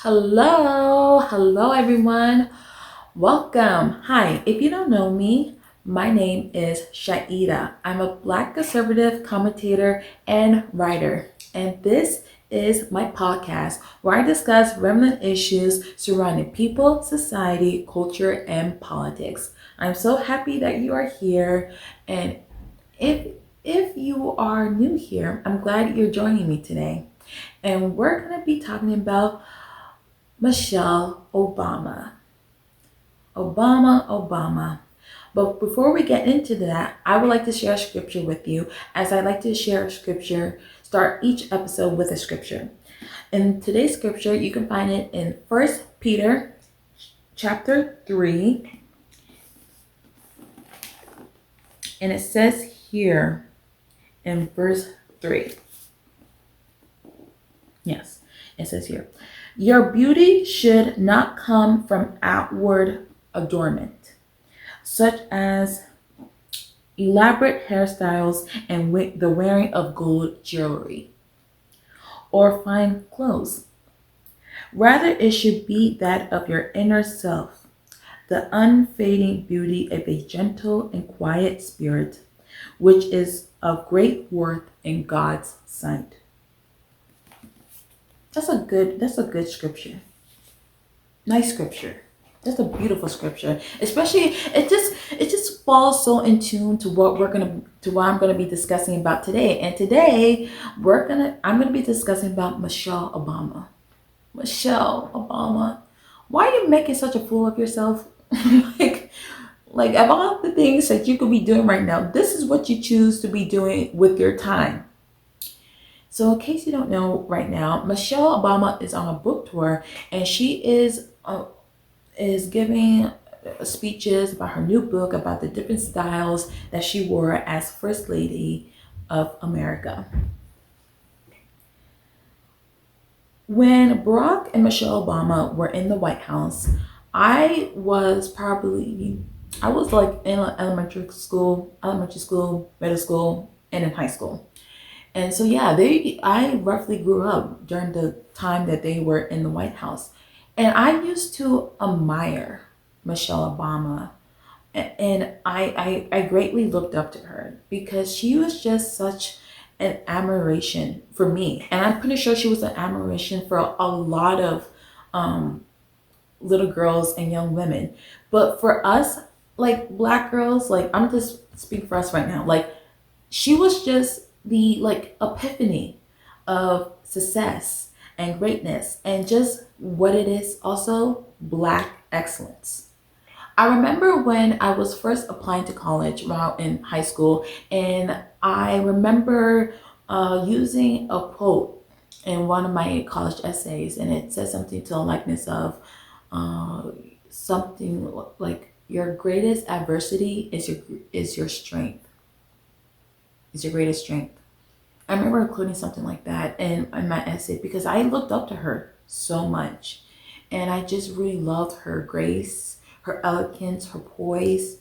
Hello everyone. Welcome. Hi, if you don't know me, my name is Chaida. I'm a Black conservative commentator and writer, and this is my podcast where I discuss relevant issues surrounding people, society, culture, and politics. I'm so happy that you are here, and if if you are new here, I'm glad you're joining me today. And we're going to be talking about Michelle Obama. Obama. But before we get into that, I would like to share a scripture with you, as I like to share a scripture, start each episode with a scripture. In today's scripture, you can find it in First Peter chapter 3, and it says here in verse 3. Yes, it says here, your beauty should not come from outward adornment, such as elaborate hairstyles and the wearing of gold jewelry or fine clothes. Rather, it should be that of your inner self, the unfading beauty of a gentle and quiet spirit, which is of great worth in God's sight. That's a good scripture. Nice scripture. That's a beautiful scripture. Especially it just falls so in tune to what I'm gonna be discussing about today. And today I'm gonna be discussing about Michelle Obama. Michelle Obama. Why are you making such a fool of yourself? like like of all the things that you could be doing right now, this is what you choose to be doing with your time. So, in case you don't know right now, Michelle Obama is on a book tour, and she is giving speeches about her new book, about the different styles that she wore as First Lady of America. When Barack and Michelle Obama were in the White House, I was probably I was like in elementary school, middle school, and in high school. And so yeah, they I roughly grew up during the time that they were in the White House. And I used to admire Michelle Obama. And I greatly looked up to her because she was just such an admiration for me. And I'm pretty sure she was an admiration for a lot of um, little girls and young women. But for us, like black girls, like I'm just speaking for us right now, like she was just the like epiphany of success and greatness and just what it is also black excellence. I remember when I was first applying to college while in high school, and I remember using a quote in one of my college essays, and it says something to the likeness of uh, something like your greatest adversity is your strength, is your greatest strength. I remember including something like that in my essay because I looked up to her so much. And I just really loved her grace, her elegance, her poise.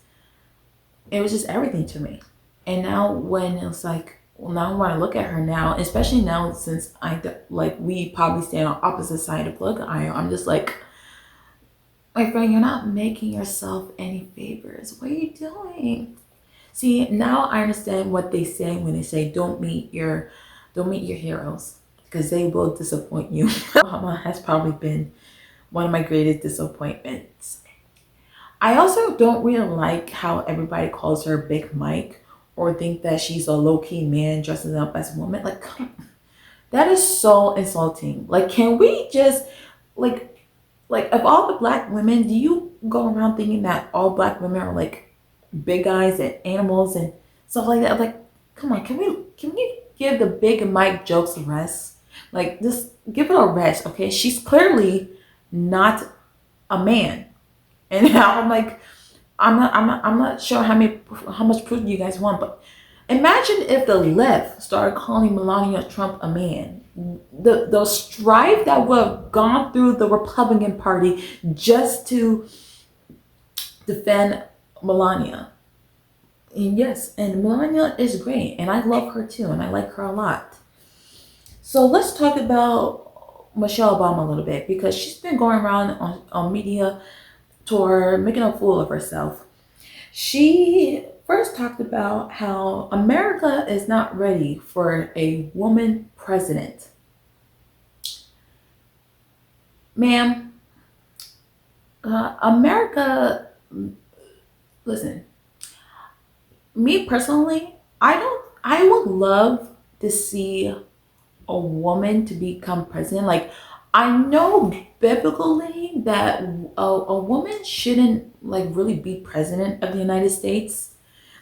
It was just everything to me. And now when it's like, well, now when I look at her now, especially now since like we probably stand on opposite side of the political aisle, I'm just like, my friend, you're not making yourself any favors. What are you doing? See, now I understand what they say when they say don't meet your heroes because they will disappoint you. Obama has probably been one of my greatest disappointments. I also don't really like how everybody calls her Big Mike or think that she's a low-key man dressing up as a woman. Like, that is so insulting. Like, can we just like of all the black women, do you go around thinking that all black women are like big guys and animals and stuff like that? Like, come on, can we give the Big Mike jokes a rest? Like, just give it a rest, okay? She's clearly not a man, and now I'm like, I'm not sure how much proof you guys want, but imagine if the left started calling Melania Trump a man. The strife that would have gone through the Republican Party just to defend Melania. And yes, and Melania is great, and I love her too, and I like her a lot. So let's talk about Michelle Obama a little bit because she's been going around on media tour making a fool of herself. She first talked about how America is not ready for a woman president. Ma'am, America, listen, me personally, I would love to see a woman to become president. Like, I know biblically that a woman shouldn't like really be president of the United States.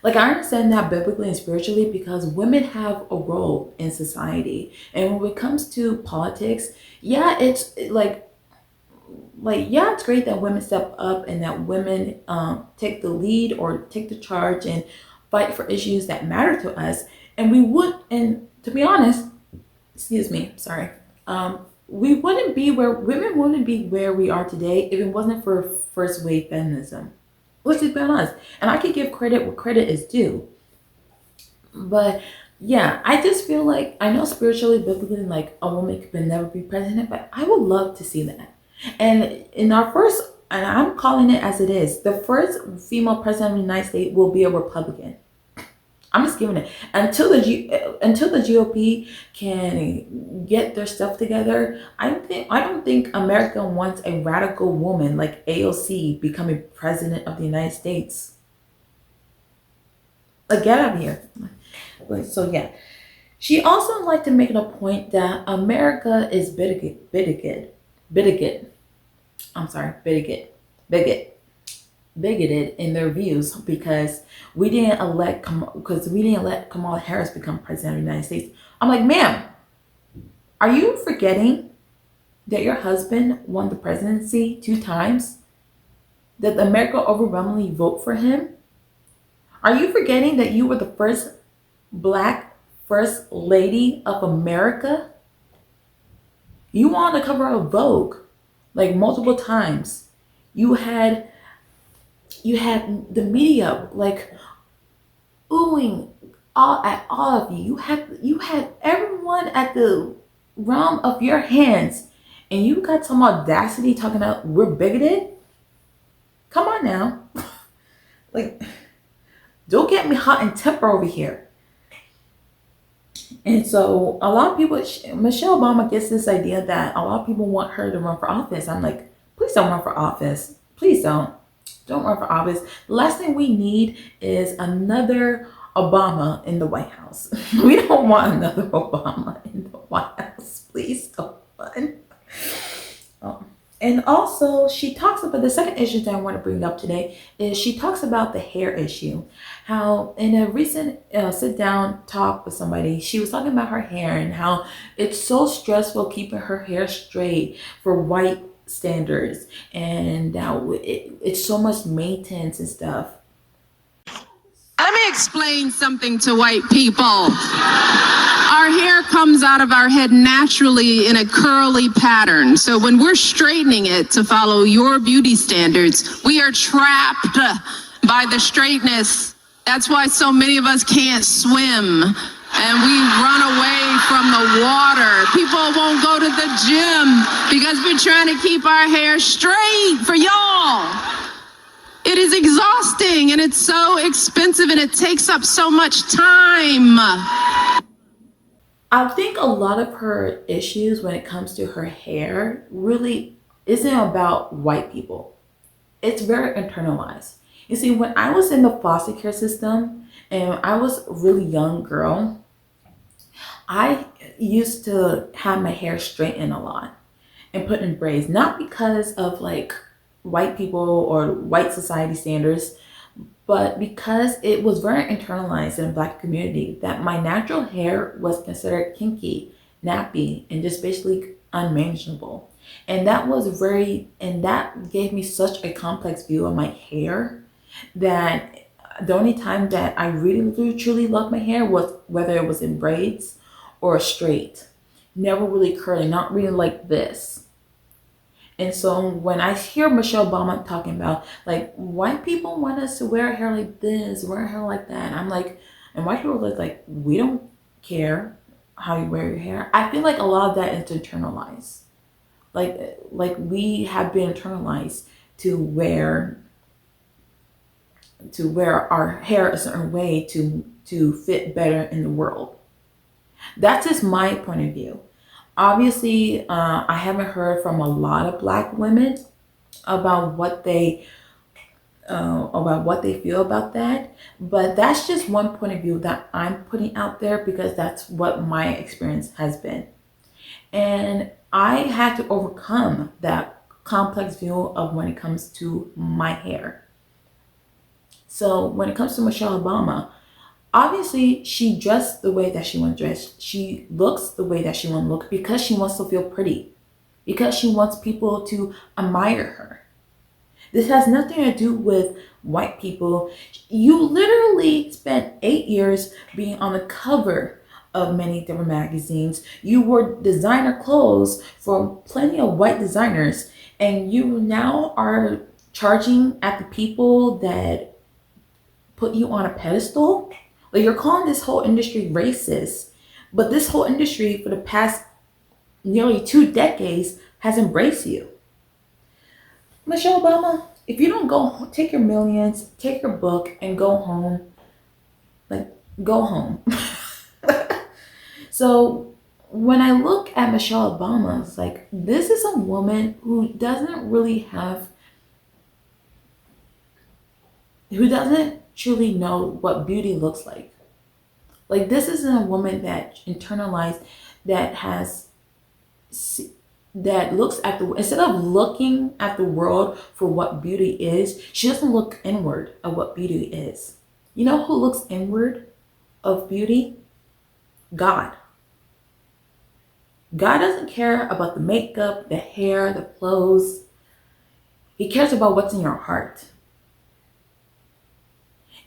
Like, I understand that biblically and spiritually because women have a role in society, and when it comes to politics, yeah, it's like yeah, it's great that women step up and that women take the lead or take the charge and fight for issues that matter to us. And we would, and to be honest, excuse me, sorry. We wouldn't be where women wouldn't be where we are today if it wasn't for first wave feminism. Let's just be honest. And I could give credit where credit is due. But yeah, I just feel like I know spiritually, biblically, like a woman could never be president, but I would love to see that. And in our first, and I'm calling it as it is, the first female president of the United States will be a Republican. I'm just giving it until the GOP can get their stuff together. I don't think America wants a radical woman like AOC becoming president of the United States. Like, get out of here. So yeah, she also liked to make it a point that America is bigoted. I'm sorry, bigot bigoted in their views because we didn't let Kamala Harris become president of the United States. I'm like, ma'am, are you forgetting that your husband won the presidency 2 times? That America overwhelmingly vote for him? Are you forgetting that you were the first black first lady of America? You were on the cover of Vogue like multiple times. You had the media like oohing all at all of you. You had everyone at the realm of your hands, and you got some audacity talking about we're bigoted. Come on now, like don't get me hot and temper over here. And so a lot of people, Michelle Obama gets this idea that a lot of people want her to run for office. I'm like, please don't run for office. Please don't. Don't run for office. The last thing we need is another Obama in the White House. We don't want another Obama in the White House. Please don't. Um, and also, she talks about the second issue that I want to bring up today is she talks about the hair issue. How in a recent sit down talk with somebody, she was talking about her hair and how it's so stressful keeping her hair straight for white standards, and now it's so much maintenance and stuff. Let me explain something to white people. Our hair comes out of our head naturally in a curly pattern. So when we're straightening it to follow your beauty standards, we are trapped by the straightness. That's why so many of us can't swim and we run away from the water. People won't go to the gym because we're trying to keep our hair straight for y'all. It is exhausting and it's so expensive and it takes up so much time. I think a lot of her issues when it comes to her hair really isn't about white people. It's very internalized. You see, when I was in the foster care system and I was a really young girl, I used to have my hair straightened a lot and put in braids, not because of like white people or white society standards, but because it was very internalized in the black community that my natural hair was considered kinky, nappy, and just basically unmanageable. And that gave me such a complex view of my hair that the only time that I really truly loved my hair was whether it was in braids or straight, never really curly, not really like this. And so when I hear Michelle Obama talking about like white people want us to wear hair like this, wear hair like that, I'm like, and white people look like we don't care how you wear your hair. I feel like a lot of that is internalized. Like we have been internalized to wear our hair a certain way to fit better in the world. That's just my point of view. Obviously, I haven't heard from a lot of Black women about what they feel about that, but that's just one point of view that I'm putting out there because that's what my experience has been. And I had to overcome that complex view of when it comes to my hair. So when it comes to Michelle Obama, obviously she dressed the way that she wants to dress. She looks the way that she wants to look because she wants to feel pretty, because she wants people to admire her. This has nothing to do with white people. You literally spent 8 years being on the cover of many different magazines. You wore designer clothes for plenty of white designers, and you now are charging at the people that put you on a pedestal. Like you're calling this whole industry racist, but this whole industry for the past nearly 2 decades has embraced you. Michelle Obama, if you don't go take your millions, take your book, and go home, like go home. So when I look at Michelle Obama, it's like this is a woman who doesn't truly know what beauty looks like. Like this isn't a woman that internalized that has that looks at the instead of looking at the world for what beauty is, she doesn't look inward of what beauty is. You know who looks inward of beauty? God. God doesn't care about the makeup, the hair, the clothes. He cares about what's in your heart.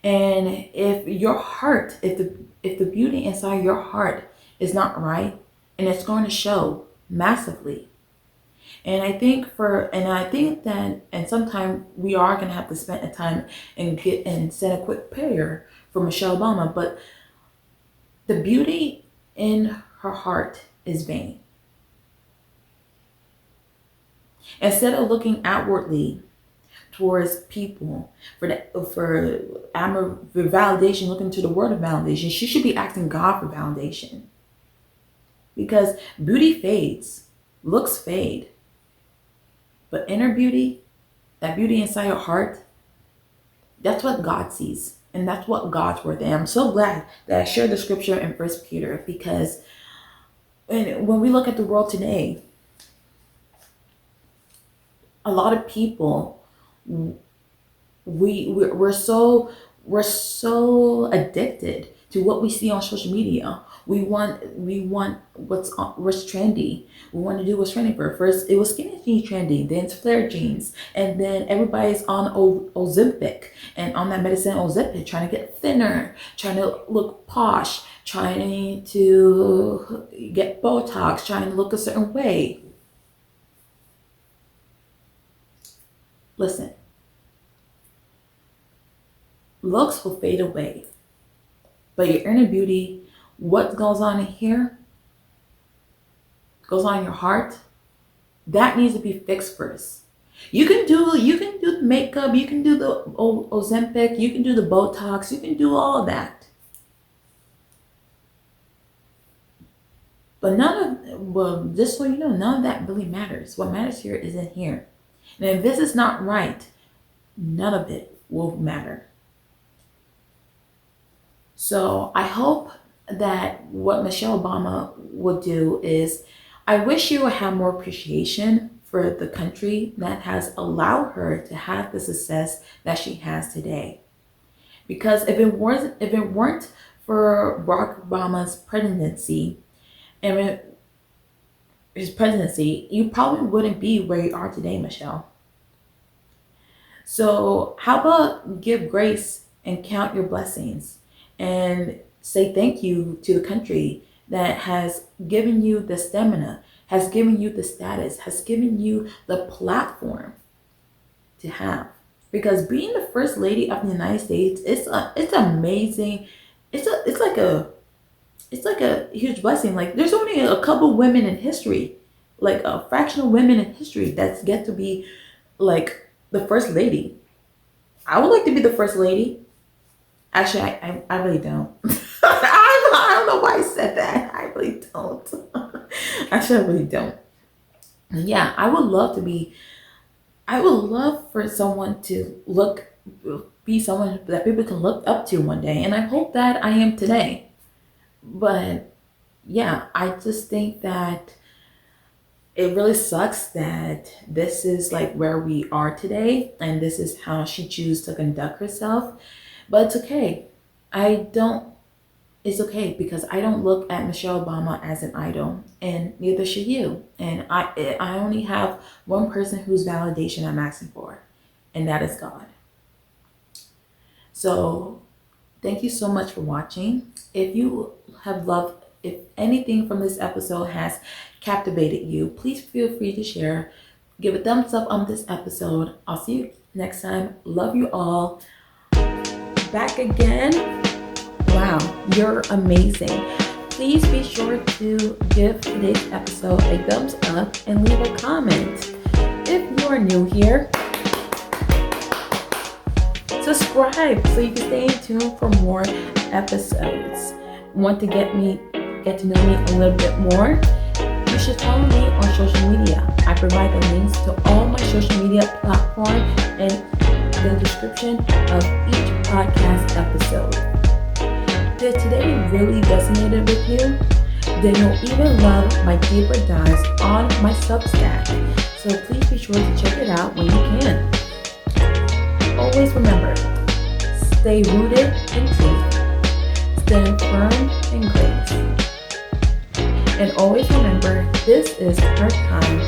And if the beauty inside your heart is not right, and it's going to show massively. And I think that, and sometime we are gonna have to spend a time and get and send a quick prayer for Michelle Obama. But the beauty in her heart is vain. Instead of looking outwardly towards people for validation, looking to the word of validation, she should be asking God for validation. Because beauty fades, looks fade, but inner beauty, that beauty inside your heart, that's what God sees. And that's what God's word. And I'm so glad that I shared the scripture in First Peter because when we look at the world today, a lot of people we're so addicted to what we see on social media. We want what's trendy. We want to do what's trendy. First, it was skinny jeans trendy, then it's flare jeans, and then everybody's on Ozempic and on that medicine Ozempic, trying to get thinner, trying to look posh, trying to get Botox, trying to look a certain way. Listen, looks will fade away, but your inner beauty, what goes on in here, goes on in your heart, that needs to be fixed first. You can do the makeup, you can do the Ozempic, you can do the Botox, you can do all of that. But just so you know, none of that really matters. What matters here is in here. And if this is not right, none of it will matter. So I hope that what Michelle Obama will do is, I wish she would have more appreciation for the country that has allowed her to have the success that she has today. Because if it weren't for Barack Obama's presidency, and his presidency, you probably wouldn't be where you are today, Michelle. So how about give grace and count your blessings and say thank you to the country that has given you the stamina, has given you the status, has given you the platform to have. Because being the first lady of the United States, it's amazing. It's like a huge blessing. Like there's only a couple women in history like a fraction of women in history that's get to be like the first lady. I would like to be the first lady. Actually, I really don't. I don't know why I said that. I really don't. Actually, I really don't. Yeah, I would love to be. I would love for someone to be someone that people can look up to one day, and I hope that I am today. But yeah, I just think that it really sucks that this is like where we are today, and this is how she chooses to conduct herself. But it's okay. I don't It's okay because I don't look at Michelle Obama as an idol, and neither should you. And I only have one person whose validation I'm asking for, and that is God. So thank you so much for watching. If anything from this episode has captivated you, please feel free to share. Give a thumbs up on this episode. I'll see you next time. Love you all. Back again. Wow, you're amazing. Please be sure to give today's episode a thumbs up and leave a comment. If you are new here, subscribe so you can stay in tune for more episodes. Want to get to know me a little bit more? You should follow me on social media. I provide the links to all my social media platforms in the description of each podcast episode. Did today really resonated with you? Then you'll even love my deeper dives on my Substack. So please be sure to check it out when you can. Always remember, stay rooted in truth, stand firm in grace. And always remember, this is her time